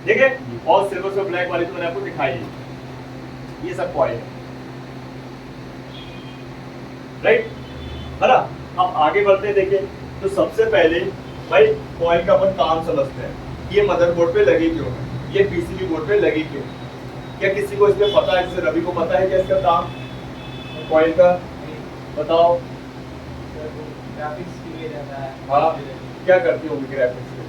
ठीक है। और सिल्वर से ब्लैक वाली तो मैंने आपको दिखाई है, ये सब कॉइल है, राइट है ना। अब आगे बढ़ते हैं, देखिए तो सबसे पहले भाई कॉइल का अपन काम समझते हैं, ये मदरबोर्ड पे लगी क्यों है, ये पीसीबी बोर्ड पे लगी क्यों। क्या किसी को इसमें पता है, जैसे रवि को पता है क्या इसका काम कॉइल का, बताओ। ग्राफिक्स के लिए रहता है। हाँ, क्या करती होगी ग्राफिक्स के लिए,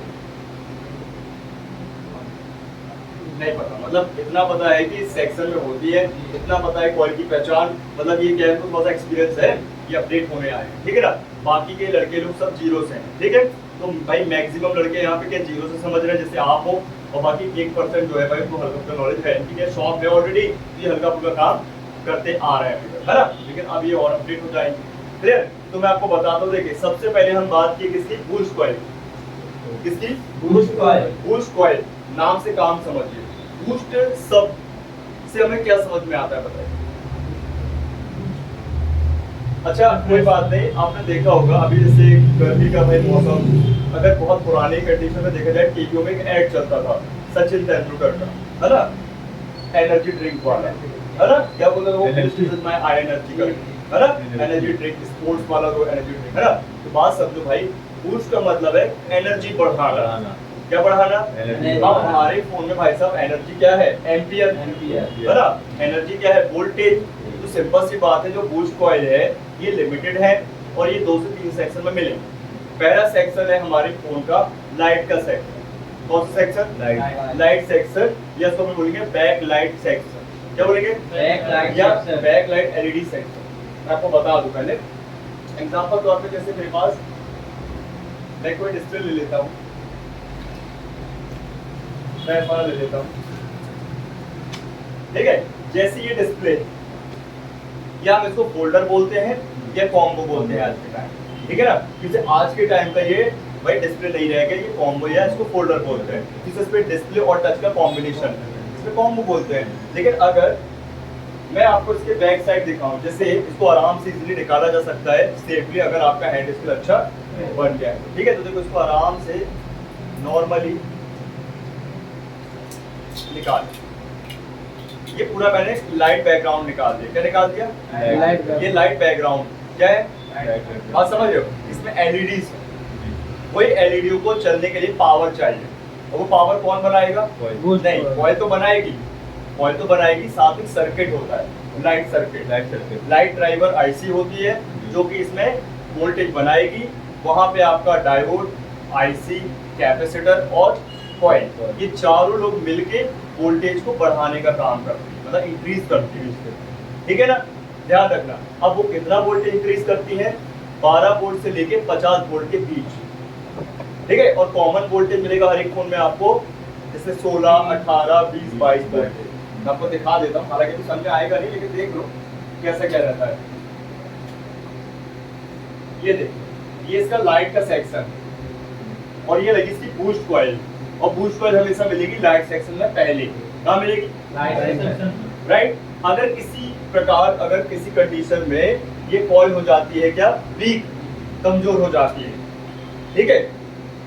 नहीं पता, मतलब इतना पता है कि सेक्शन में होती है, इतना पता है कॉइल की पहचान, मतलब ये क्या है, तो थोड़ा सा एक्सपीरियंस है, ये अपडेट होने आए हैं, ठीक है ना। बाकी के लड़के लोग सब जीरो से हैं, ठीक है। तो भाई मैक्सिमम लड़के यहाँ पे क्या जीरो से समझ रहे हैं, जैसे आप हो, और बाकी 1% जो है भाई उनको हल्का फुल्का नॉलेज है, ठीक है, शॉप है ऑलरेडी, ये हल्का फुल्का काम करते आ रहे हैं, है ना। लेकिन अब ये और अपडेट हो जाएंगे, क्लियर। तो मैं आपको बताता हूँ, देखिए सबसे पहले हम बात की किसकी, बूस्ट कॉइल, किसकी, बूस्ट कॉइल। बूस्ट कॉइल नाम से काम समझिए। बूस्ट सब से हमें क्या समझ में आता है बताइए। अच्छा कोई बात नहीं, आपने देखा होगा अभी जैसे गर्मी का भाई मौसम, अगर बहुत पुरानी कंडीशन में देखा जाए टीवियों में एक ऐड चलता था सचिन तेंदुलकर का, है ना, एनर्जी ड्रिंक वाला, है ना, क्या बोलते हैं वो, this is my I energy का, है ना, एनर्जी ड्रिंक, स्पोर्ट्स वाला वो एनर्जी ड्रिंक, है ना। तो बात समझो भाई, बूस्ट का मतलब है एनर्जी बढ़ाना, क्या बढ़ाना। अब हमारे फोन में भाई साहब एनर्जी क्या है, एम्पियर, है ना, एनर्जी क्या है, वोल्टेज। तो सिंपल सी बात है, जो बूस्ट कॉइल है ये लिमिटेड है और ये 2 से 3 सेक्शन में मिलेंगे। पहला सेक्शन है हमारे फोन का लाइट का सेक्शन, कौन सा सेक्शन, लाइट सेक्शन, या इसको हम बोलेंगे बैक लाइट सेक्शन, क्या बोलेंगे, बैक लाइट या section. Back light LED section. मैं आपको बता दूं पहले एग्जांपल तौर पे, जैसे मेरे पास मैं कोई डिस्प्ले ले लेता हूँ, मैं वाला ले लेता हूँ, ठीक है। जैसे ये डिस्प्ले, या हम इसको फोल्डर बोलते हैं या कॉम्बो बोलते हैं आज के टाइम, ठीक है ना। जैसे आज के टाइम का ये भाई डिस्प्ले नहीं रहेगा, ये कॉम्बो या इसको फोल्डर बोलते हैं, जिस पे डिस्प्ले और टच का कॉम्बिनेशन है, इसमें कॉम्बो बोलते हैं। लेकिन अगर मैं आपको इसके बैक साइड दिखाऊं, जैसे इसको आराम से इजीली निकाला जा सकता है सेफली, अगर आपका हैंड स्किल अच्छा बन गया है, ठीक है। तो देखो इसको आराम से नॉर्मली निकाल, ये पूरा मैंने लाइट बैकग्राउंड निकाल दिया, क्या निकाल दिया, ये लाइट बैकग्राउंड क्या है, आप समझ रहे हो, इसमें एलईडीज है। वही एलईडी को चलने के लिए पावर चाहिए, और वो पावर कौन बनाएगा, नहीं कॉइल तो बनाएगी, कॉइल तो बनाएगी, साथ ही सर्किट होता है, light circuit, light driver IC होती है जो कि इसमें वोल्टेज बनाएगी। वहां पे आपका डायोड, आईसी, कैपेसिटर और कॉइल, ये चारों लोग मिलके वोल्टेज को बढ़ाने का काम करते हैं, मतलब इंक्रीज करती है, ठीक है ना। ध्यान रखना, अब वो कितना वोल्टेज इंक्रीज करती है, 12 वोल्ट से लेके 50 वोल्ट के बीच, ठीक है। और कॉमन वोल्टेज मिलेगा हर एक फोन में आपको, जैसे 16, 18, 20, 22 वोल्टेज। मैं आपको दिखा देता हूँ, हालांकि तो समझ में आएगा नहीं, लेकिन देख लो कैसा क्या रहता है। ये देखो, ये इसका लाइट का सेक्शन है, और ये लगी इसकी बूस्ट कॉइल, और बूस्ट कॉइल हमेशा मिलेगी लाइट सेक्शन में पहले, कहाँ मिलेगी, लाइट सेक्शन, राइट। अगर किसी प्रकार, अगर किसी कंडीशन में ये कॉइल हो जाती है क्या, वीक, कमजोर हो जाती है, ठीक है,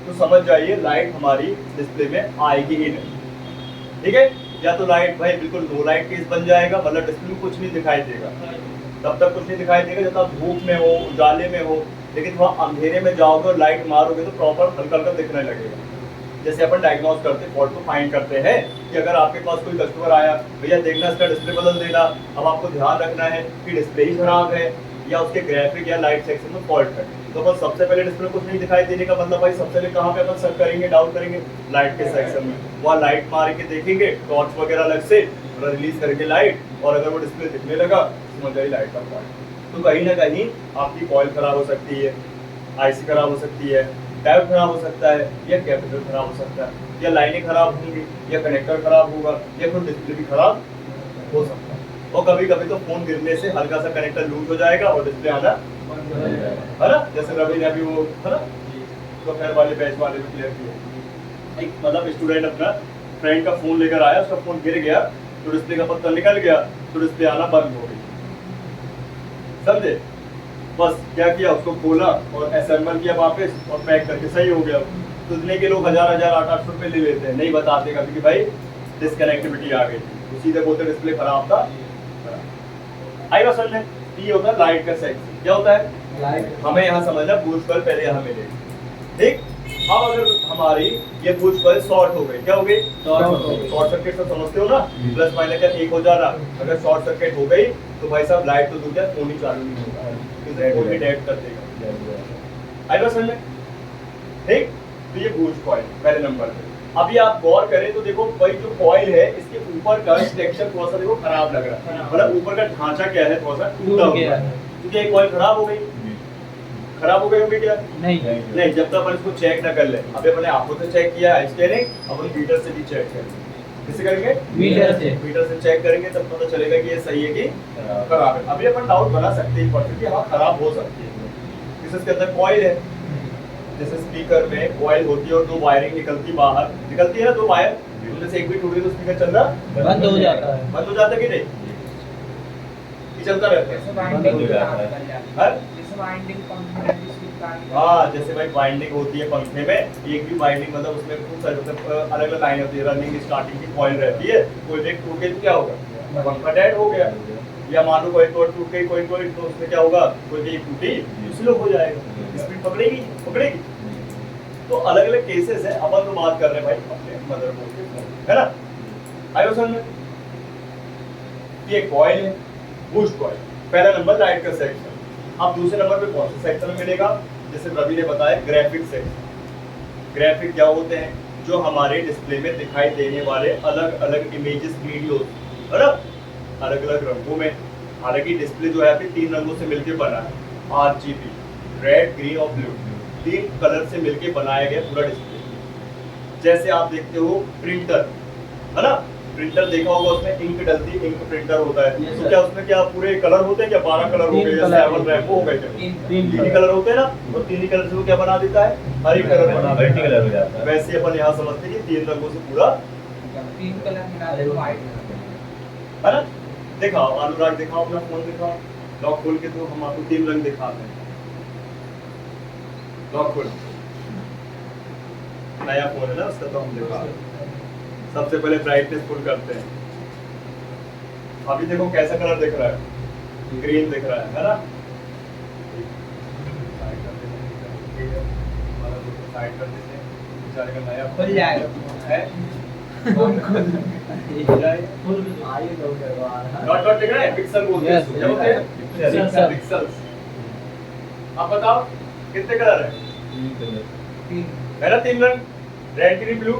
तो समझ जाइए लाइट हमारी डिस्प्ले में आएगी ही नहीं, ठीक है। या तो लाइट भाई बिल्कुल नो लाइट केस बन जाएगा, मतलब डिस्प्ले में कुछ नहीं दिखाई देगा, तब तक कुछ नहीं दिखाई देगा जब आप धूप में हो, उजाले में हो। लेकिन थोड़ा अंधेरे में जाओगे और लाइट मारोगे तो प्रॉपर हल्का हल्का दिखने लगेगा। जैसे अपन डायग्नोज करते, फॉल्ट को फाइंड करते हैं कि अगर आपके पास कोई कस्टमर आया, भैया देखना इसका डिस्प्ले बदल देना, अब आपको ध्यान रखना है कि डिस्प्ले ही खराब है या उसके ग्राफिक या लाइट सेक्शन में फॉल्ट है, तो बस सबसे पहले डिस्प्ले कुछ नहीं दिखाई देने का मतलब भाई सबसे पहले कहाँ पे अपन सर्च करेंगे, डाउट करेंगे, लाइट के सेक्शन में। वहाँ लाइट मार के देखेंगे, टॉर्च वगैरह अलग से रिलीज करके लाइट, और अगर वो डिस्प्ले दिखने लगा समझ जाइए लाइट का फॉल्ट। तो कहीं ना कहीं आपकी कॉइल खराब हो सकती है, आईसी खराब हो सकती है, डायोड खराब हो सकता है, या कैपेसिटर खराब हो सकता है, या लाइनें खराब होंगी, या कनेक्टर खराब होगा, या फिर डिस्प्ले भी खराब हो सकता है। और कभी कभी तो फोन गिरने से हल्का सा कनेक्टर लूज हो जाएगा और डिस्प्ले आना है ना, जैसे रवि ने अभी वो है ना, तो खैर वाले बैच वाले में क्लियर किया, एक मतलब स्टूडेंट अपना फ्रेंड का फोन लेकर आया, उसका फोन गिर गया तो डिस्प्ले का पत्ता निकल गया, तो डिस्प्ले आना बंद हो गई, समझे। बस क्या किया, उसको खोला और असेंबल किया वापस और पैक करके सही हो गया। सुनने के लोग 1000-800 रुपए ले लेते हैं, नहीं बताते कभी कि भाई डिस्कनेक्टिविटी आ गई, तो सीधे बोलते डिस्प्ले खराब था। आई बात समझ में? ये होता है लाइट का सेक्शन। क्या होता है? लाइट हमें यहाँ समझना बूस्ट कॉइल पहले यहाँ मिलेगी, ठीक। अब अगर हमारी ये बूस्ट कॉइल शॉर्ट हो गई, क्या हो गई? शॉर्ट हो गई। शॉर्ट सर्किट सब समझते हो ना, प्लस माइनस का एक हो जा रहा। अगर शॉर्ट सर्किट हो गई तो भाई साहब लाइट तो दूर जाए, फोन ही चालू नहीं होगा, क्योंकि फोन भी डेड कर देगा। आई बात समझ में? ठीक। तो ये बूस्ट कॉइल पहले नंबर पे। अभी आप गौर करें तो देखो भाई जो कॉइल है इसके ऊपर का स्ट्रक्चर थोड़ा सा देखो खराब लग रहा है, मतलब ऊपर का ढांचा क्या है थोड़ा सा टूटा हुआ है, क्योंकि ये कॉइल खराब हो गई। खराब हो गई होगी क्या? नहीं नहीं, जब तक अपन इसको चेक ना कर ले। अभी अपने आंखों से चेक किया है स्कैनिंग, अपन मीटर से भी चेक करेंगे। किससे करेंगे? मीटर से चेक करेंगे, तब पता चलेगा कि ये सही है कि खराब है। अभी अपन डाउट बना सकते हैं पर कि हाँ खराब हो सकती है। इसके अंदर कॉइल है, जैसे स्पीकर में कॉइल होती है और दो वायरिंग निकलती बाहर, निकलती है ना दो वायर, उनमें से एक भी टूट गई तो स्पीकर चलना बंद हो जाता है। बंद हो जाता है कि नहीं? ये चलता रहता है। हर हाँ, जैसे भाई बाइंडिंग होती है पंखे में, एक भी बाइंडिंग मतलब उसमें खूब सारे मतलब अलग अलग लाइन होती है, रनिंग स्टार्टिंग की कॉइल रहती है, कोई एक टूट गई तो क्या होगा? पंखा डेड हो गया। या मान लो कोई तो टूट गई, कोई तो उसमें क्या होगा? कोई भी टूटी स्लो हो जाएगा, स्पीड पकड़ेगी। तो अलग अलग केसेस है, अपन तो बात कर रहे हैं भाई अपने मदरबोर्ड के, है ना? आयो समझ में? ये कॉइल है, बूस्ट कॉइल, पहला नंबर लाइट का सेक्शन। अब दूसरे नंबर पे कौन सा सेक्शन मिलेगा? जैसे रवि ने बताया ग्राफिक सेक्शन। ग्राफिक क्या होते हैं? जो हमारे डिस्प्ले में दिखाई देने वाले अलग अलग इमेजेस, वीडियोस, है ना, अलग अलग रंगों में। हालांकि डिस्प्ले जो है अभी 3 रंगों से मिलकर बना है, RGB, रेड, ग्रीन और ब्लू, 3 कलर से मिलकर बनाया गया पूरा डिस्प्ले। जैसे आप देखते हो प्रिंटर, है ना, प्रिंटर देखा होगा, उसमें इंक डलती है, इंक प्रिंटर होता है। तो क्या उसमें क्या पूरे कलर होते हैं? क्या 12 कलर हो गए, 7 रैंबो हो गए? तीन ही कलर होते हैं ना, और 3 ही कलर से वो क्या बना देता है? हर एक कलर बना देता है, कलर हो जाता है। वैसे अपन यहाँ समझते हैं कि 3 रंगों से पूरा, 3 कलर मिला दे तो व्हाइट है ना। दिखाओ अनुराग, दिखाओ अपना फोन, दिखाओ लॉक खोल के, तो हम आपको 3 रंग दिखाते हैं। लॉक खोल, नया फोन है ना उसका, तो हम दिखा सबसे पहले ब्राइटनेस फुल करते हैं। अभी देखो कैसा कलर दिख रहा है? ग्रीन दिख रहा है ना? साइड कर देते हैं, बेचारे का नया खुल जाएगा है, खुल जाएगा। डॉट डॉट दिख रहा है, पिक्सल बोलते हैं इसको, क्या बोलते हैं? पिक्सल। पिक्सल्स। आप बताओ कितने कलर है? 3 मेरा 3 रंग, रेड, ग्रीन, ब्लू,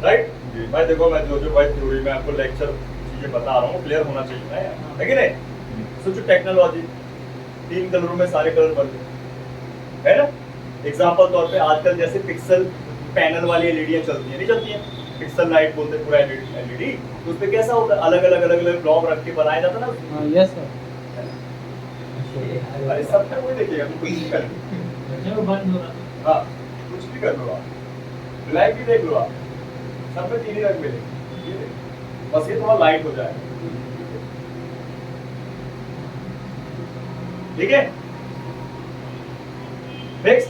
राइट। भाई देखो, मैं जो भाई थ्योरी में आपको लेक्चर चीजें बता रहा हूँ, क्लियर होना चाहिए ना यार, है कि नहीं? सोचो टेक्नोलॉजी, 3 कलरों में सारे कलर बन गए, है ना। एग्जांपल तौर पे आजकल जैसे पिक्सल पैनल वाली एलईडी चलती है, नहीं चलती है? पिक्सल लाइट बोलते हैं पूरा एलईडी, तो उसपे कैसा होता है? अलग अलग ब्लॉक रख के बनाया जाता है ना। Yes sir. अरे सब में वही देखिएगा, कुछ भी कर लो। बंद हो रहा हाँ, कुछ भी कर लो आप, ब्लैक भी देख लो आप, सब में 3 ही रंग मिलेंगे। ये देखो, बस ये थोड़ा लाइट हो जाए, ठीक है? नेक्स्ट,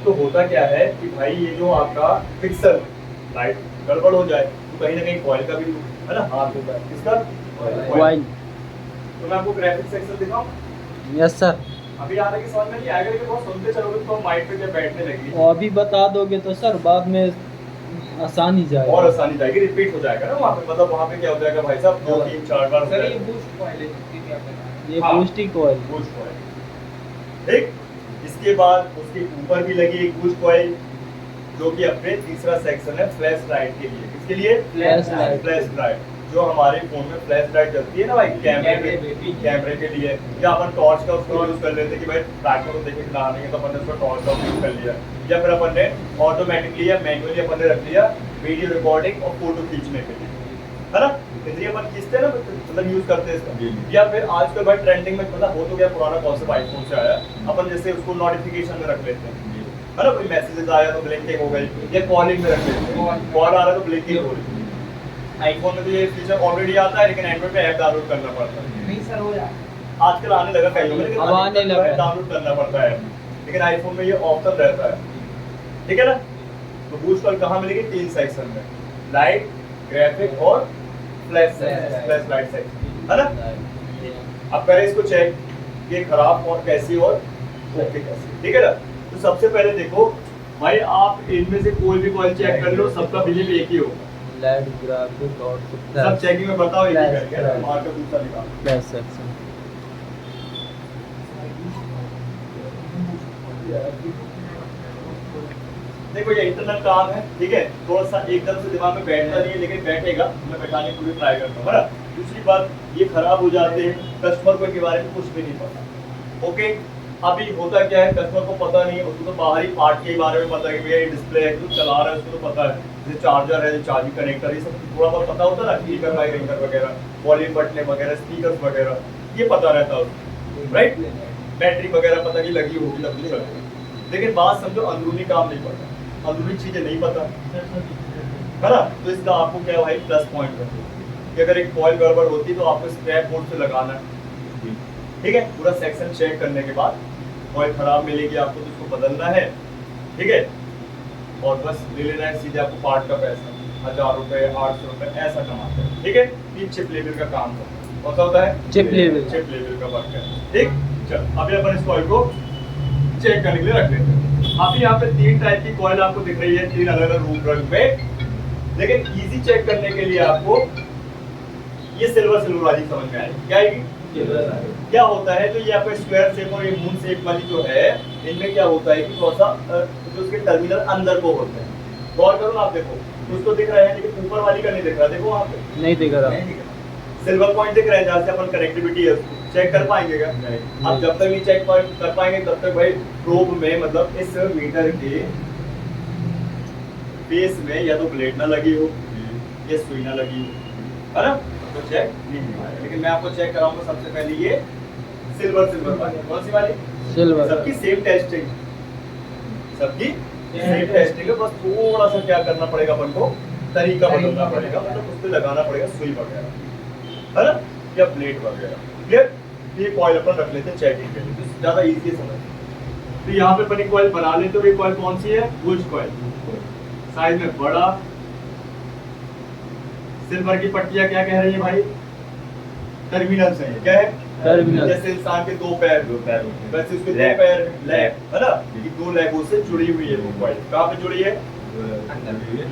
तो होता क्या है कि भाई ये जो आपका पिक्सल लाइट गड़बड़ हो जाए तो कहीं ना कहीं कॉइल का भी, है ना, हाथ होता है। किसका? कॉइल। तो मैं आपको ग्राफिक सेक्शन दिखाऊं? Yes sir. अभी आगे की समझ में नहीं आएगा, लेकिन बहुत सुनते चलोगे तो माइंड पे जब बैठने लगेगी और अभी बता दोगे तो सर बाद में आसानी जाएगा। और आसानी जाएगी, रिपीट हो जाएगा ना वहाँ पे, मतलब वहाँ पे क्या हो जाएगा भाई साहब, 2 3 4 बार सर ये बूस्ट कॉइल है जिसकी भी आपने कहा। ये हाँ। Boosting coil. बूस्ट कॉइल, ठीक। इसके बाद उसके ऊपर भी लगी एक बूस्ट कॉइल, जो कि अपने तीसरा सेक्शन है फ्लैश लाइट के लिए। किसके लिए? Flash light. फ्लैश लाइट, जो हमारे फोन में फ्लैश लाइट जलती है ना भाई, कैमरे के लिए, या अपन टॉर्च का उसको यूज कर लेते हैं कि भाई बैकग्राउंड को देखे नहा नहीं है तो अपन ने उसको टॉर्च का यूज कर लिया, या फिर अपन ने ऑटोमेटिकली या मैन्युअली अपन ने रख लिया वीडियो रिकॉर्डिंग और फोटो खींचने के लिए, है ना। इसलिए अपन खींचते हैं ना, मतलब यूज करते हैं इसका। या फिर आजकल भाई ट्रेंडिंग में मतलब हो तो गया, पुराना कॉन्सेप्ट आईफोन से आया, अपन जैसे उसको नोटिफिकेशन में रख लेते हैं, है ना, कोई मैसेजेस आया तो ब्लिंकिंग हो गई, या कॉलिंग में रख लेते हैं, कॉल आ रहा है तो ब्लिंकिंग हो रही है। आईफोन में तो ये फीचर ऑलरेडी आता है, लेकिन एंड्रॉइड पे ऐप डाउनलोड करना पड़ता है। नहीं सर हो जाए आजकल आने लगा कहीं में, लेकिन अब आने लगा है। डाउनलोड करना पड़ता है, लेकिन आईफोन में ये ऑप्शन रहता है, ठीक है ना। तो बूस्ट कॉइल कहाँ मिलेगी? 3 सेक्शन में, लाइट, ग्राफिक और फ्लैश लाइट सेक्शन, है ना? अब करें इसको चेक, ये खराब और कैसी और ओके कैसी, ठीक है ना? तो सबसे पहले देखो भाई, आप इनमें से कोई भी कॉइल चेक कर लो, सबका बिलीव एक ही होगा। लाइट, ग्राफिक और सब चेकिंग में बताओ एक ही करके ना, मार के दूसरा निकालो। Flash section. देखो ये इंटरनल काम है, ठीक है, थोड़ा सा एकदम से दिमाग में बैठता नहीं है, लेकिन बैठेगा, मैं बैठाने की पूरी ट्राई करता हूँ, है ना? दूसरी बात, ये खराब हो जाते हैं, कस्टमर को इनके बारे में कुछ भी नहीं पता। ओके, अभी होता क्या है, कस्टमर को पता नहीं है, उसको तो बाहरी पार्ट के बारे में पता है कि भैया ये डिस्प्ले है, जो चला रहा है उसको तो पता है, जैसे चार्जर है, चार्जिंग कनेक्टर, ये सब थोड़ा बहुत पता होता है ना, स्पीकर बाई रिंगर वगैरह, वॉल्यूम बटने वगैरह, स्पीकर वगैरह, ये पता रहता है उसको, राइट? बैटरी वगैरह पता नहीं लगी होगी, तब भी चलेगा। लेकिन बात समझो, अंदरूनी काम नहीं पता, अंदरूनी चीजें नहीं पता, है ना? तो इसका आपको क्या भाई प्लस पॉइंट है कि अगर एक कॉइल गड़बड़ होती तो आपको स्क्रैप बोर्ड से लगाना है, ठीक है? पूरा सेक्शन चेक करने के बाद कॉइल खराब मिलेगी आपको तो उसको बदलना है, ठीक है? और बस ले लेना है सीधे आपको पार्ट का पैसा, 1000 रुपए 800 रुपए ऐसा कमाते हैं, ठीक है? ये चिप लेवल का काम होता है, कौन सा होता है? चिप लेवल का वर्क है, ठीक? चल अभी अपन इस कॉइल को चेक करने के लिए रख लेते हैं। अभी यहाँ पे 3 टाइप की कॉइल आपको दिख रही है, 3 अलग अलग रूप रंग में, लेकिन इजी चेक करने के लिए आपको ये सिल्वर वाली समझ में आएगी, क्या आएगी? क्या होता है, तो ये आपका स्क्वायर शेप और ये मून शेप वाली जो है, इनमें क्या होता है कि थोड़ा सा जो उसके टर्मिनल अंदर को होते हैं, गौर करो ना आप, देखो कुछ तो दिख रहा है लेकिन ऊपर वाली का नहीं दिख रहा, देखो वहाँ पे नहीं दिख रहा, सिल्वर पॉइंट दिख रहा है जहाँ से अपन कनेक्टिविटी है उसको चेक कर पाएंगे क्या? आप जब तक नहीं चेक कर पाएंगे तब तक भाई प्रोब में, मतलब इस मीटर के बेस में या तो ब्लेड ना लगी हो या सुई ना लगी हो, है ना? तो चेक नहीं हुआ है, लेकिन मैं आपको चेक कराऊंगा सबसे पहले ये सिल्वर वाली, कौन सी वाली? सिल्वर। सबकी सेम टेस्टिंग, सबकी सेम टेस्टिंग है, बस थोड़ा सा क्या करना पड़ेगा अपन को, तरीका बदलना पड़ेगा, मतलब उस पे लगाना पड़ेगा सुई वगैरह, है ना, या प्लेट वगैरह, क्लियर? ये कॉइल अपन रख लेते हैं चेकिंग के लिए, तो ज्यादा इजी है समझ। तो यहाँ पे अपन एक कॉइल बना लेते हैं, ये कॉइल कौन सी है? बुश कॉइल, साइज में बड़ा, सिल्वर की पट्टियां क्या कह रही है भाई? टर्मिनल से है, क्या है? टर्मिनल। जैसे इंसान के दो पैर वैसे उसके दो पैर लेग, है ना? ये 2 लेगों से जुड़ी हुई है वो कॉइल, कहाँ पे जुड़ी है?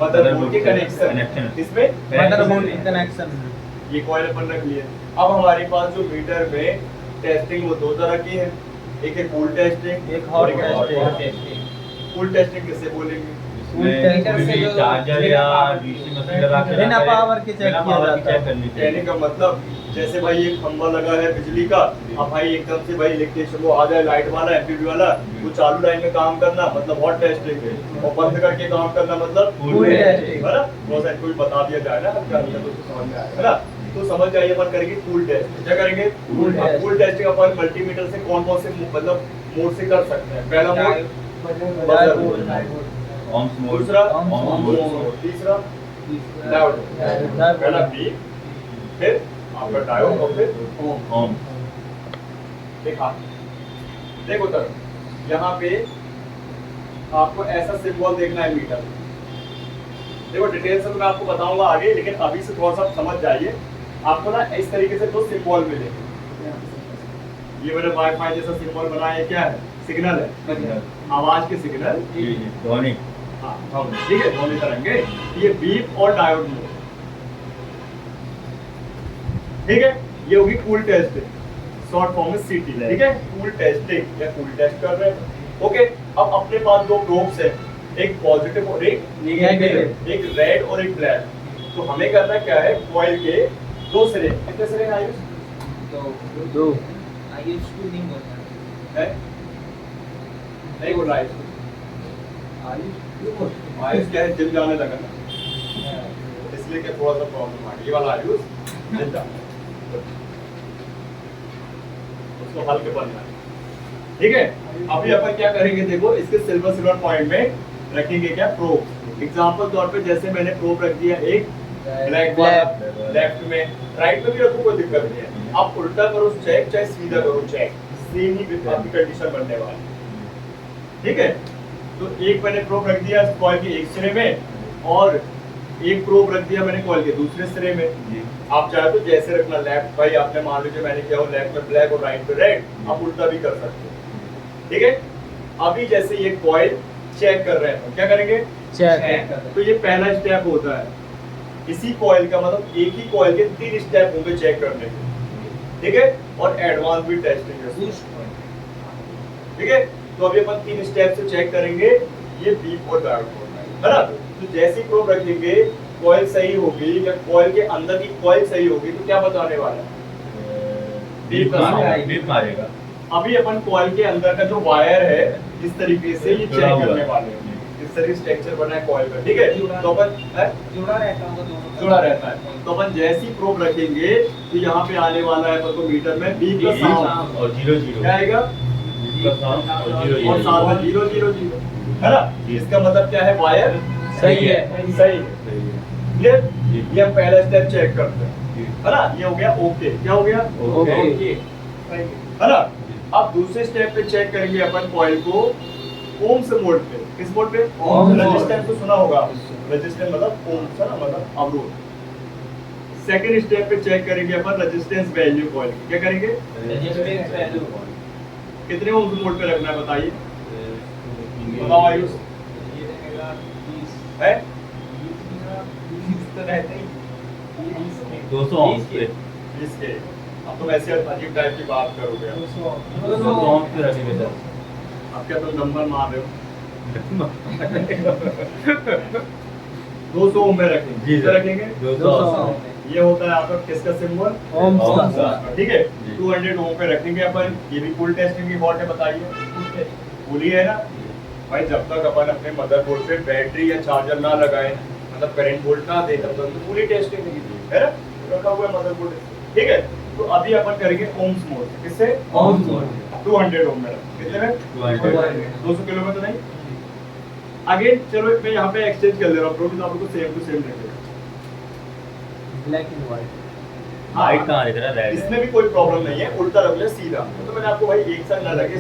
मदरबोर्ड के कनेक्शन, इसमें मदरबोर्ड कनेक्शन। ये कॉइल अपन रख लिए। अब हमारे पास जो मीटर में टेस्टिंग वो 2 तरह की है, एक है कूल टेस्टिंग, एक हॉट टेस्टिंग। कूल टेस्टिंग किसे बोलेंगे? चार्जर या डीसी मशीन लगा के बिना पावर के चेक किया जाता है। कहने का मतलब जैसे भाई एक खंभा लगा है बिजली का, अब भाई एकदम से भाई इलेक्ट्रिशियन वो आ जाए, लाइट वाला एमपीवी वाला, वो चालू लाइन में काम करना मतलब हॉट टेस्टिंग है, और बंद करके काम करना मतलब कूल टेस्टिंग, है ना? बहुत सारे कोई बता दिया जाए ना, क्या मतलब उसको समझ में आएगा, है ना? तो समझ जाइए अपन करेंगे कूल टेस्ट। क्या करेंगे? कूल टेस्टिंग अपन मल्टीमीटर से कौन कौन से मतलब मोड से कर सकते हैं? पहला मोड ohms मोड, दूसरा ohms मोड, तीसरा डायोड, पहला बी, फिर आपका डायोड और फिर ohms। देखा, देखो तर यहाँ पे आपको ऐसा सिंबल देखना है मीटर। देखो डिटेल से तो मैं आपको बताऊंगा आगे, लेकिन अभी से थोड़ा सा समझ जाइए। आपको ना इस तरीके से 2 सिंबल मिलेंगे। ये मैंने वाईफाई जैसा सिंबल बनाया है, क्या है? सिग्नल है, आवाज के सिग्नल, ध्वनि, हाँ ठीक है, ध्वनि तरंगे। ये बीप और डायोड मोड, ठीक है? ये होगी कूल टेस्टिंग, शॉर्ट फॉर्म में सीटी, ठीक है? कूल टेस्टिंग या कूल टेस्ट कर रहे हैं। ओके, अब अपने पास 2 प्रोब्स है, एक पॉजिटिव और एक नेगेटिव, एक रेड और एक ब्लैक। तो हमें करना क्या है? कॉइल के 2 सिरे, कितने सिरे हैं आयुष? 2 आयुष को नहीं बोलना है? नहीं बोल रहा आयुष, आयुष क्या है, जिम जाने लगा ना, इसलिए क्या थोड़ा सा प्रॉब्लम आ गई। ये वाला आयुष जिम जाने, उसको हल्के बनना है, ठीक है? अभी अपन क्या करेंगे, देखो इसके सिल्वर पॉइंट में रखेंगे क्या? प्रोब। एग्जांपल तौर पे जैसे मैंने प्रोब रख दिया एक ब्लैक वाला लेफ्ट में, राइट में भी रखो, कोई दिक्कत नहीं है। आप उल्टा करो चेक, चाहे सीधा करो चेक, सेम ही आपकी कंडीशन बनने वाली, ठीक है? तो एक मैंने प्रोब रख दिया कॉइल के एक सिरे में और एक प्रोब रख दिया मैंने कॉइल के दूसरे सिरे में। जी आप चाहे तो जैसे रखना, लेफ्ट भाई आपने मान लीजिए मैंने किया हो लेफ्ट में ब्लैक और राइट में रेड, आप उल्टा भी कर सकते हो, ठीक है। अभी जैसे ये कॉइल चेक कर रहे हैं तो क्या करेंगे, चेक तो ये पहला स्टेप होता है। इसी कॉइल का मतलब एक ही कॉइल के 3 स्टेप होंगे चेक करने के, ठीक है, और एडवांस भी टेस्टिंग है, Boost point. ठीक है। तो अभी अपन 3 स्टेप से चेक करेंगे ये बीप और डायोड है ना। तो जैसी प्रोब रखेंगे कॉइल सही होगी या कॉइल के अंदर की कॉइल सही होगी तो क्या बताने वाला है, बीप मारेगा। अभी अपन कॉइल के अंदर का जो वायर है इस तरीके से ये जुड़ा चेक हुआ करने है। वाले हैं, इस तरह स्ट्रक्चर बना है कॉइल का, ठीक है। तो अपन जुड़ा रहता होगा दोनों जुड़ा रहता है, तो अपन जैसी प्रोब रखेंगे तो यहाँ पे आने वाला है अपन को मीटर में बी का साउंड और 0 0 क्या आएगा, बीप का साउंड और 0 और साथ में 0 0 0 है ना। इसका मतलब क्या है, वायर सही है। सही है, क्लियर। ये हम पहला स्टेप चेक करते हैं, है ना। ये हो गया ओके, क्या हो गया ओके। ओके, है ना। अब दूसरे स्टेप पे चेक करेंगे अपन कॉइल को ओम्स मोड पे, किस मोड पे, ओम्स रेजिस्टेंस तो सुना होगा, रेजिस्टेंस मतलब ओम्स है ना, मतलब अवरोध। सेकंड स्टेप पे चेक करेंगे अपन रेजिस्टेंस वैल्यू कॉइल की, क्या करेंगे, Resistance value. कितने ओम्स मोड पे रखना है बताइए, बताओ आयुष, ये रहेगा 20 है 20 तो रहता ही 20 के 200 ohms पे 20 के। अब तो वैसे अजीब टाइप की बात करोगे आप। 200 ohms पे रखेंगे सर। अब क्या तुम नंबर मार रहे हो, 200 ओम में रखेंगे, जी कितना सर। रखेंगे, 200 ohms। ये होता है आपका किसका सिंबल, ओम्स ओम्स का का। ठीक है। जी। 200 ओम पे रखेंगे अपन। ये भी फुल टेस्टिंग की वोल्ट है, बताइए फुल ही है ना भाई। जब तक अपन अपने मदरबोर्ड पे बैटरी या चार्जर ना लगाए, मतलब करंट वोल्ट ना दे, तब तक तो पूरी टेस्टिंग है ना, रखा हुआ है मदरबोर्ड, ठीक है। तो अभी अपन करेंगे ओम्स मोड, किससे, ओम्स मोड। 200 ओम में, कितने में, 200 किलो में तो नहीं। अगेन चलो मैं यहाँ पे एक्सचेंज कर ले रहा हूँ, प्रोटीन आपको सेम टू सेम रखेगा। Black and white. हाइट कहाँ दिख रहा है, रेड इसमें भी कोई प्रॉब्लम नहीं है, उल्टा रख ले सीधा, तो मैंने आपको भाई एक साथ ना रखे।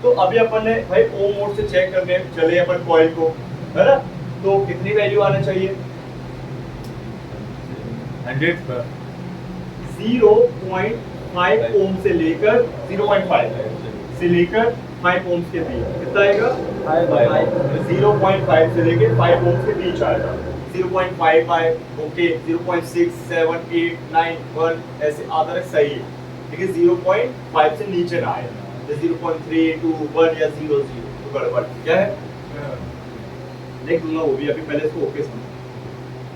तो अभी अपन ने भाई ओम मोड से चेक करने चले अपन कॉइल को, है ना। तो कितनी वैल्यू आना चाहिए, 100 पर 0.5 ओम से लेकर 0.5 से लेकर 5 ओम के बीच कितना आएगा, 0.5 से लेकर 5 ओम के बीच आएगा। 0.55 ओके, 0.6 7 8 9 1 ऐसे आधा रख सही है, लेकिन 0.5 से नीचे ना आए, 0.3 2 1 या 0 0 तो गड़बड़ क्या है, देख लूंगा वो भी। अभी पहले इसको ओके समझ,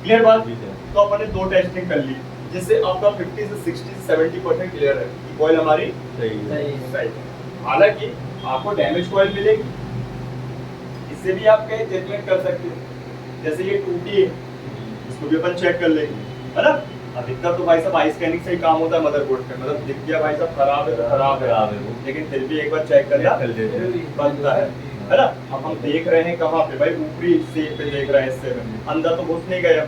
क्लियर बात। जी सर। तो अपन ने 2 टेस्टिंग कर ली, जिससे आपका 50 से 60 से 70% क्लियर है कि कॉइल हमारी सही है। सही है। हालांकि आपको डैमेज कॉइल मिलेगी, इससे भी आप कहीं जजमेंट कर सकते हो। जैसे ये टूटी है, इसको भी अपन चेक कर लेंगे, है ना। अधिकतर तो भाई साहब आई स्कैनिंग से ही काम होता है मदरबोर्ड पे, मतलब दिख गया भाई साहब खराब है तो खराब है, लेकिन फिर भी एक बार चेक करना कर लेते हैं। बनता है ना। अब हम देख रहे हैं कहाँ पे भाई, ऊपरी हिस्से पे देख रहे हैं, हिस्से में अंदर तो घुस नहीं गया,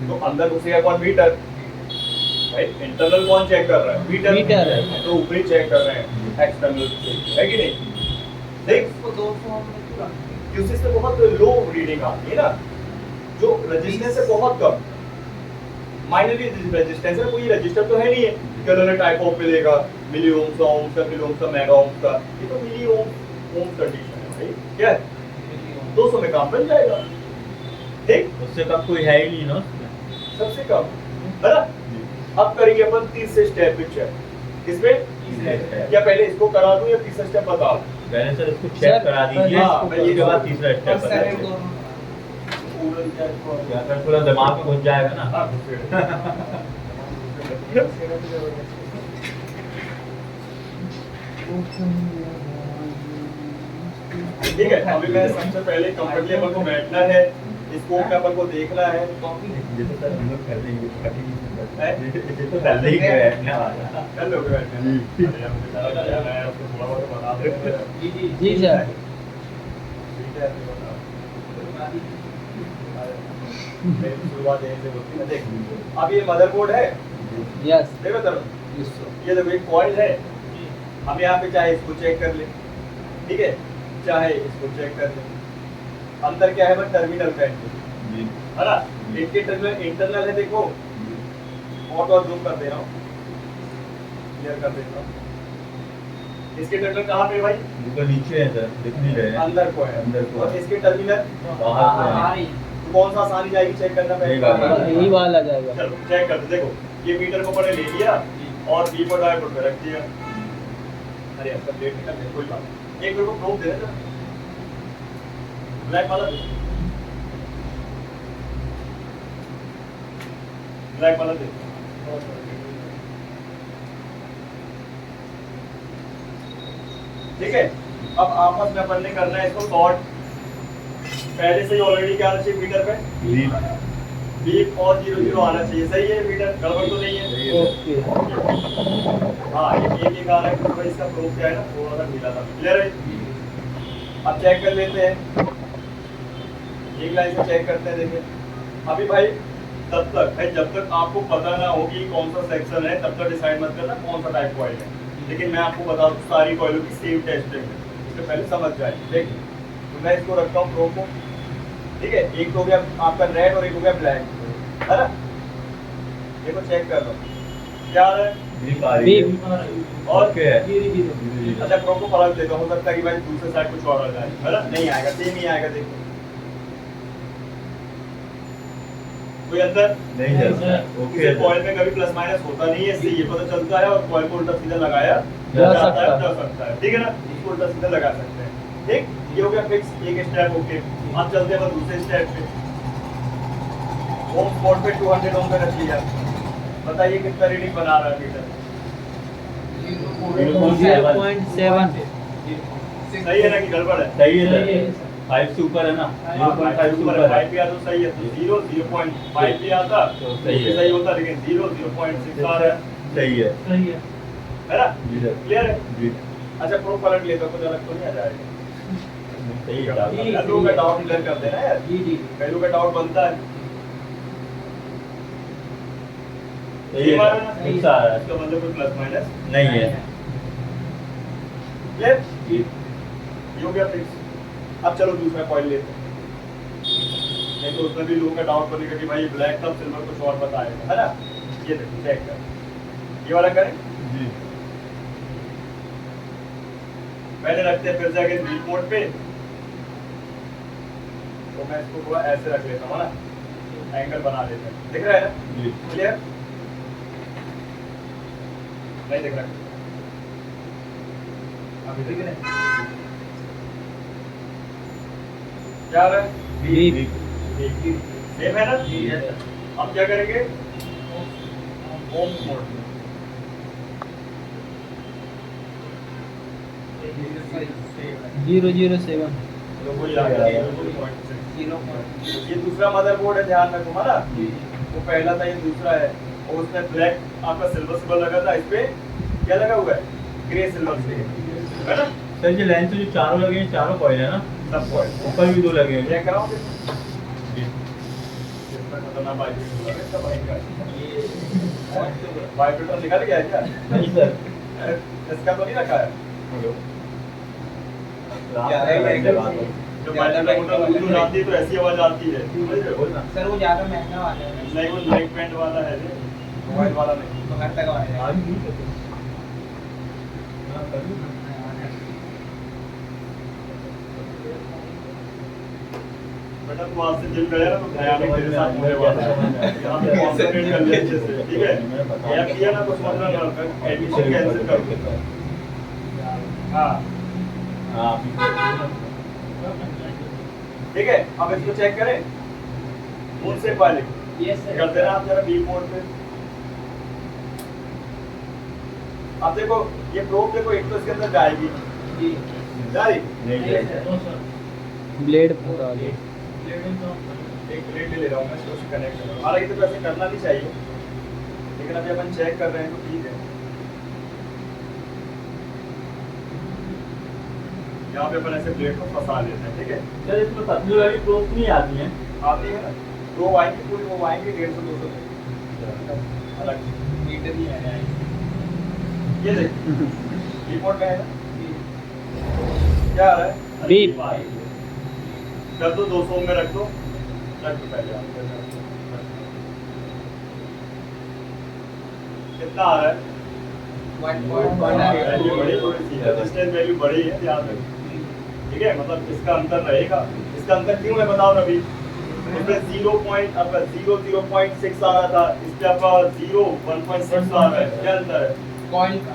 तो अंदर घुसेगा कौन, मीटर भाई। इंटरनल कौन चेक कर रहा है, मीटर है। तो ऊपरी चेक कर रहे हैं एक्सटर्नल से, है कि नहीं। देख इसको 200 ओम में क्यों रखते हैं? क्योंकि इसमें बहुत लो रीडिंग आती है ना, जो रजिस्टेंस है बहुत कम, माइनरली रेजिस्टेंस है, कोई रजिस्टर तो है नहीं है कि उन्होंने टाइप ऑफ मिलेगा मिली ओम्स का, ओम्स का, किलो ओम्स का, मेगा ओम्स का। ये तो मिली ओम्स कंडीशन है भाई, क्या है, 200 में काम बन जाएगा, ठीक, उससे कम कोई है ही नहीं ना उसमें। सबसे कम, है ना। अब करेंगे अपन तीसरे स्टेप पे चेक, किसमें, क्या पहले इसको करा दूं या तीसरा स्टेप बता दूं। पहले सर इसको चेक करा दीजिए, हाँ, मैं ये उसके बाद तीसरा और स्टेप सेकंड बताइए। दोनों या फिर पूरा दिमाग में घुस जाएगा ना। हाँ, ठीक है। अभी मैं सबसे पहले कंफर्टेबल को बैठना है, इसको अपन को देखना है, जैसे सर हम लोग कर देंगे है? जैसे तो कर देंगे बैठने वाला। कर लोगे बैठने। अरे अब बेचारा क्या है, आपको थोड़ा बहुत बता देते हैं। जी सर। ठीक है, बताओ। शुरुआत यहीं से होती है। देख, अब ये मदरबोर्ड है, यस। देखो तरुण, ये देखो एक कॉइल है, हम यहाँ पे चाहे इसको चेक कर ले, ठीक है। चाहे इसको चेक कर लें। अंदर क्या है भाई, टर्मिनल फैन जी है ना। इनके टर्मिनल इंटरनल है, देखो और जूम कर दे रहा हूँ, क्लियर कर देता हूँ। इसके टर्मिनल कहाँ पे है भाई, ऊपर नीचे है सर, दिख नहीं रहे हैं। अंदर को है। अंदर को और इसके टर्मिनल बाहर को है। हमारी तो कौन सा आसानी जाएगी चेक करना यही पड़ेगा। वाला। यही वाला जाएगा। चलो चेक कर दो, देखो ये मीटर को पहले ले लिया और बी पर डायोड पे रख दिया। अरे अब प्लेट निकल गई, कोई बात नहीं। एक मेरे को प्रूफ दे देना, ब्लैक वाला दे, ब्लैक वाला दे। ठीक है, अब आपस में अपन ने करना है इसको शॉर्ट। पहले से ही ऑलरेडी क्या आना चाहिए मीटर पे, जी बीप और 00 आना चाहिए। सही है, मीटर गड़बड़ तो नहीं है। ओके। हाँ ये गाना है कि भाई इसका प्रूफ क्या है ना, थोड़ा सा ढीला था। क्लियर है, अब चेक कर लेते हैं, एक लाइन से चेक करते हैं। देखिए अभी भाई तब तक भाई जब तक आपको पता ना हो कि कौन सा सेक्शन है तब तक डिसाइड मत करना कौन सा टाइप कॉइल है। लेकिन मैं आपको बता दूं सारी कॉइलों की सेम टेस्टिंग है, इससे पहले समझ जाए। देखिए तो मैं इसको रखता हूँ प्रो को, ठीक है। एक तो हो गया आपका रेड और एक हो गया ब्लैक, है ना। देखो चेक कर लो क्या आ रहा है, बीप आ रही है। बीप। और ओके है। अच्छा प्रो को पलट देता हूँ, हो सकता है कि भाई दूसरे साइड कुछ और आ जाए, है ना। नहीं आएगा, सेम ही आएगा। देखो कोई अंदर नहीं चलता। ओके इसे है कॉइल में कभी प्लस माइनस होता नहीं है, इससे ये पता चलता है। और कॉइल को उल्टा सीधा लगाया जा जा सकता है, ठीक है ना। इसको उल्टा सीधा लगा सकते हैं, ठीक। ये हो गया फिक्स, एक स्टेप ओके। अब चलते हैं दूसरे स्टेप पे। होम स्पॉट पे 200 ओम पे रख लिया। बताइए कितना रीडिंग बना रहा है मीटर। 0.7। सही है ना कि गड़बड़ है? सही है सर, 5 से ऊपर है ना, 0.5 से ऊपर है। 5 भी आता तो सही है, तो 0.5 भी आता तो सही है। सही होता, लेकिन 0.6 आ रहा है, सही है। है ना। जी सर। क्लियर है। जी अच्छा प्रो पलट लेता कुछ अलग तो नहीं आ जाएगा। सही है। यार लोगों का डाउट क्लियर कर देना यार, कई लोगों का डाउट बनता है। सही है ना, फिक्स आ रहा है। इसका मतलब कोई प्लस माइनस नहीं है। क्लियर, जी ये हो गया फिक्स। अब चलो दूसरा कॉइल लेते हैं, नहीं तो उसमें भी लोगों का डाउट बनेगा कि भाई ब्लैक था सिल्वर कुछ और बताएगा, है ना। ये देखो चेक कर, ये वाला करें। जी पहले रखते हैं फिर से अगेन बीप मोड पे। तो मैं इसको थोड़ा ऐसे रख लेता हूँ ना, एंगल बना लेते हैं। दिख रहा है ना, जी क्लियर। नहीं दिख रहा, अभी दिख रहा है क्या आ रहा है, बीप। सेम है ना। अब क्या करेंगे, होम मोड में 007। तो वही आ गया 0.6। ये दूसरा मदरबोर्ड है, ध्यान रखो है ना। वो पहला था, ये दूसरा है। और उसमें ब्लैक आपका सिल्वर सिल्वर लगा था, इस पे क्या लगा हुआ है, ग्रे सिल्वर से, है ना। सर ये लाइन से जो चारों लगे हैं, चारों कॉइल है ना, सब कॉइल ऊपर भी 2 लगे हैं। चेक कराओगे। जी इसमें खतरनाक वाइब्रेटर निकल गया है क्या? नहीं सर। इसका तो नहीं रखा है। हेलो जो वाइब्रेटर दूर आती है तो ऐसी आवाज आती है, बोल ना। सर वो ज्यादा महंगा वाला है, नहीं वो नेक बैंड वाला है, मोबाइल वाला नहीं। तो घर तक वाला है। आगे नहीं करते। हाँ, कर लो। बेटा तू आज से जिम गया ना तो ध्यान में तेरे साथ होने वाला है। यहाँ पे कॉन्सेंट्रेट कर ले अच्छे से, ठीक है। गैप किया ना तो समझना ना, एडमिशन कैंसिल कर दो। हाँ हाँ ठीक है, अब इसको चेक करें उनसे पहले यस सर। कर देना आप जरा बीप मोड पे। अब देखो ये प्रोब देखो, एक तो इसके अंदर जाएगी जी जा रही, नहीं नहीं सर। सर। ब्लेड पूरा एक प्लेट ले रहा हूँ मैं, इसको कनेक्ट कर रहा हूँ। हालांकि तो ऐसे करना नहीं चाहिए, लेकिन अभी अपन चेक कर रहे हैं तो ठीक है। यहाँ पे अपन ऐसे प्लेट को फंसा लेते हैं, ठीक है। सर इसमें पतली वाली प्रोप नहीं आती है। आती है ना, दो आएंगी पूरी, वो आएंगी 150-200 अलग मीटर ही है। ये देख रिपोर्ट में है ना, क्या आ रहा है बीप। कर दो 200 में रख दो पहले आप। कितना आ रहा है? 1.1 वैल्यू बड़ी थोड़ी सी है, डिस्टेंस वैल्यू बड़ी है, ध्यान रखो। ठीक है, मतलब इसका अंतर रहेगा। इसका अंतर क्यों है बताओ रवि? इसमें 0 आपका 0.6 आ रहा था, इस पे आपका 1.6 आ रहा है। क्या अंतर है? कॉइन का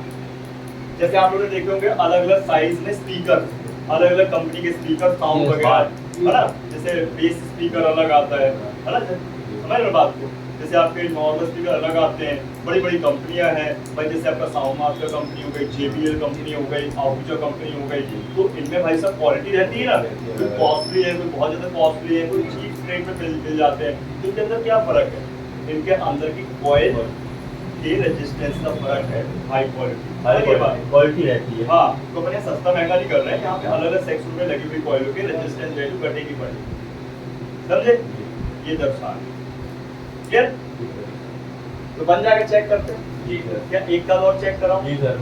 जैसे आप लोगों ने देखे होंगे अलग अलग साइज में स्पीकर, अलग अलग कंपनी के स्पीकर साउंड Yes. वगैरह, है ना? जैसे बेस स्पीकर अलग आता है ना? समझ रहे हो बात को? जैसे आपके नॉर्मल स्पीकर अलग आते हैं, बड़ी बड़ी कंपनियां हैं भाई, जैसे आपका साउंड मास्टर कंपनी हो गई, JBL कंपनी हो गई, आउटजो कंपनी हो गई, तो इनमें भाई सब क्वालिटी रहती है ना, कोई कॉस्टली है, कोई बहुत ज़्यादा कॉस्टली है, कोई चीप रेट में मिल जाते हैं। तो इनके अंदर क्या फ़र्क है? इनके अंदर की कॉइल के रेजिस्टेंस का फर्क है, हाई क्वालिटी क्वालिटी रहती है। हाँ, तो अपने सस्ता महंगा नहीं कर रहे हैं, यहाँ पे अलग अलग सेक्शन में लगी हुई कॉइलों की रेजिस्टेंस वैल्यू घटेगी बढ़ेगी, समझे? ये दर्शान क्लियर? तो बन जाएगा, चेक करते हैं। जी सर। क्या एक दाल और चेक कराओ? जी सर।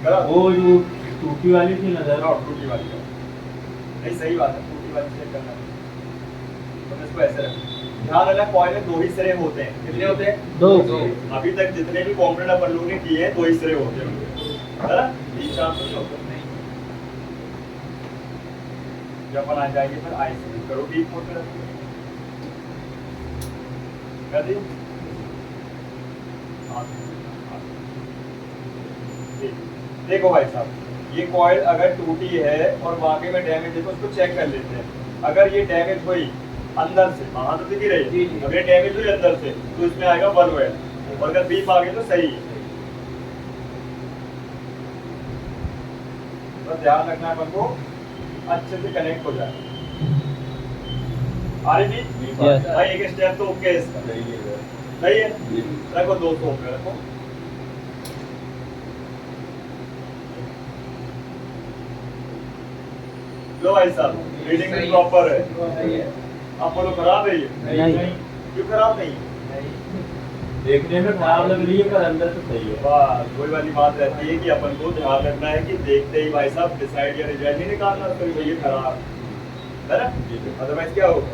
करा वो जो टूटी वाली थी ना सर, कराओ, टूटी वाली का नहीं, सही बात है, टूटी वाली चेक करना है। तो इसको ऐसे रखो, ध्यान रखना कॉइल में 2 ही सिरे होते हैं। कितने होते हैं? 2। अभी तक जितने भी कॉम्पोनेंट अपन लोगों ने किए हैं 2 ही सिरे होते हैं, है ना? 3-4 तो नहीं होते। जब अपन आ जाएंगे फिर आईसी करो, डीप मोड में रखो, कर दी। देखो भाई साहब, ये कॉइल अगर टूटी है और वाकई में डैमेज है तो उसको चेक कर लेते हैं। अगर ये डैमेज हुई अंदर से, बाहर तो दिख ही रही है, अगर डैमेज हुई अंदर से तो इसमें आएगा 1 वेल, और अगर बीप आ गई तो सही है। तो ध्यान रखना है अपन को अच्छे से कनेक्ट हो जाए। आ रही थी Yes. भाई, एक स्टेप तो ओके है इसका, सही है सर। सही है। जी। रखो 200 पे रखो। लो भाई साहब, रीडिंग भी प्रॉपर है। सही है। आप बोलो खराब है ये? नहीं। क्यों खराब नहीं है? देखने में खराब लग रही है पर अंदर तो सही है। बस वही वाली बात रहती है कि अपन को ध्यान रखना है कि देखते ही भाई साहब डिसाइड या रिजल्ट नहीं निकालना तो ये खराब है ना, जी सर। अदरवाइज क्या होगा?